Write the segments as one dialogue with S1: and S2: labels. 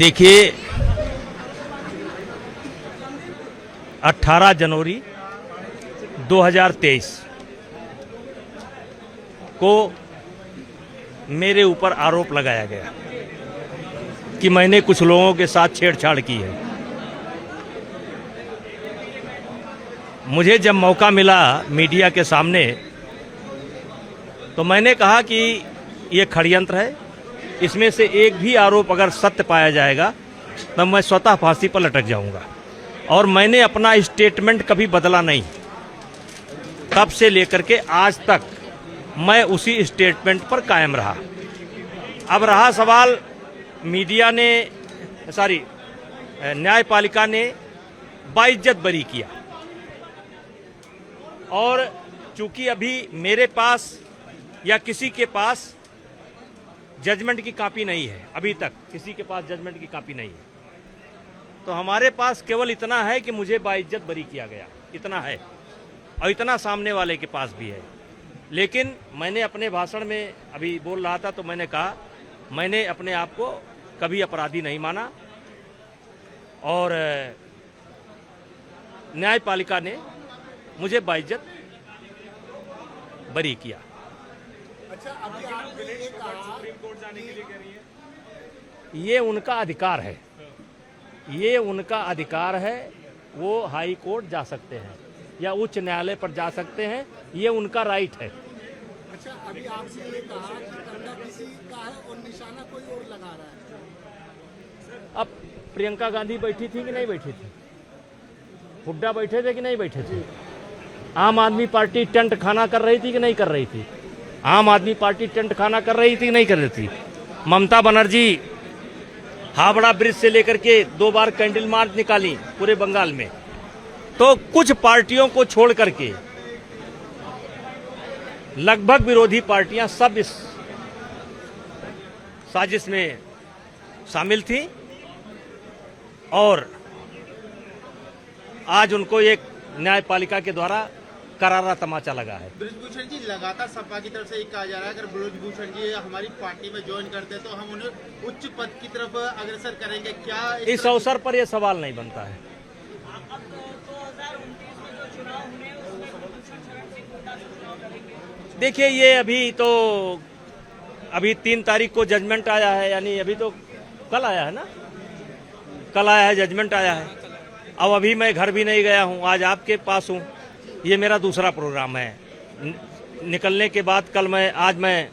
S1: देखिए 18 जनवरी 2023 को मेरे ऊपर आरोप लगाया गया कि मैंने कुछ लोगों के साथ छेड़छाड़ की है। मुझे जब मौका मिला मीडिया के सामने तो मैंने कहा कि ये षड्यंत्र है, इसमें से एक भी आरोप अगर सत्य पाया जाएगा तब मैं स्वतः फांसी पर लटक जाऊंगा। और मैंने अपना स्टेटमेंट कभी बदला नहीं, तब से लेकर के आज तक मैं उसी स्टेटमेंट पर कायम रहा। अब रहा सवाल मीडिया ने न्यायपालिका ने बाइज्जत बरी किया, और चूंकि अभी मेरे पास या किसी के पास जजमेंट की कॉपी नहीं है, अभी तक किसी के पास जजमेंट की कॉपी नहीं है, तो हमारे पास केवल इतना है कि मुझे बाइज्जत बरी किया गया, इतना है। और इतना सामने वाले के पास भी है। लेकिन मैंने अपने भाषण में अभी बोल रहा था तो मैंने कहा मैंने अपने आप को कभी अपराधी नहीं माना, और न्यायपालिका ने मुझे बाइज्जत बरी किया।
S2: अच्छा, अभी आपने ये कहा सुप्रीम कोर्ट जाने के लिए कह रही है।
S1: ये उनका अधिकार है, ये उनका अधिकार है। वो हाई कोर्ट जा सकते हैं या उच्च न्यायालय पर जा सकते हैं, ये उनका राइट है।
S2: अच्छा, अभी आपसे ये कहा कि कंधा किसी का है और निशाना कोई और लगा रहा है।
S1: अब प्रियंका गांधी बैठी थी कि नहीं बैठी थी? हुड्डा बैठे थे कि नहीं बैठे थे? आम आदमी पार्टी टेंट खाना कर रही थी कि नहीं कर रही थी? आम आदमी पार्टी टेंट खाना कर रही थी कि नहीं कर रही थी? ममता बनर्जी हावड़ा ब्रिज से लेकर के 2 बार कैंडल मार्च निकाली पूरे बंगाल में। तो कुछ पार्टियों को छोड़ करके लगभग विरोधी पार्टियां सब इस साजिश में शामिल थी, और आज उनको एक न्यायपालिका के द्वारा करारा तमाचा लगा है।
S3: ब्रजभूषण जी, लगातार सपा की तरफ से ये कहा जा रहा है अगर ब्रजभूषण जी हमारी पार्टी में ज्वाइन करते हैं तो हम उन्हें उच्च पद की तरफ अग्रसर करेंगे। क्या
S1: इस अवसर पर यह सवाल नहीं बनता है। देखिए, ये अभी 3 तारीख को जजमेंट आया है, यानी अभी तो कल आया है ना, कल आया है, जजमेंट आया है। अब अभी मैं घर भी नहीं गया हूँ, आज आपके पास हूँ। ये मेरा दूसरा प्रोग्राम है। निकलने के बाद आज मैं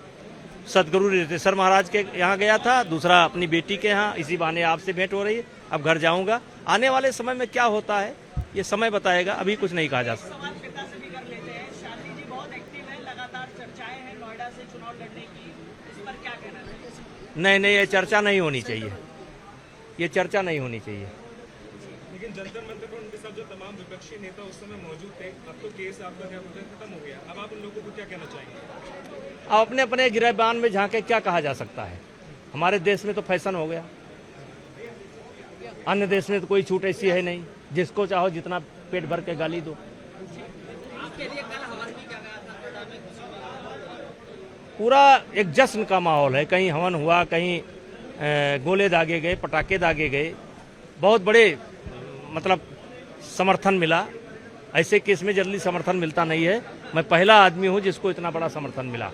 S1: सदगुरु रितेश्वर महाराज के यहाँ गया था, दूसरा अपनी बेटी के यहाँ, इसी बहाने आपसे भेंट हो रही है। अब घर जाऊँगा। आने वाले समय में क्या होता है ये समय बताएगा, अभी कुछ नहीं कहा जा सकता। नहीं, ये चर्चा नहीं होनी चाहिए, ये चर्चा नहीं होनी चाहिए।
S2: लेकिन जंतर मंतर पर उनके साथ जो तमाम विपक्षी नेता उस समय मौजूद थे, अब तो केस आपका क्या बोलते हैं खत्म हो गया, अब आप उन लोगों को क्या कहना चाहेंगे?
S1: अब अपने अपने गिरबान में झांके क्या कहा जा सकता है? हमारे देश में तो फैशन हो गया, अन्य देश में तो कोई छूट ऐसी है नहीं, जिसको चाहो जितना पेट भर के गाली दो। पूरा एक जश्न का माहौल है, कहीं हवन हुआ, कहीं गोले दागे गए, पटाखे दागे गए, बहुत बड़े मतलब समर्थन मिला। ऐसे केस में जल्दी समर्थन मिलता नहीं है। मैं पहला आदमी हूं जिसको इतना बड़ा समर्थन मिला।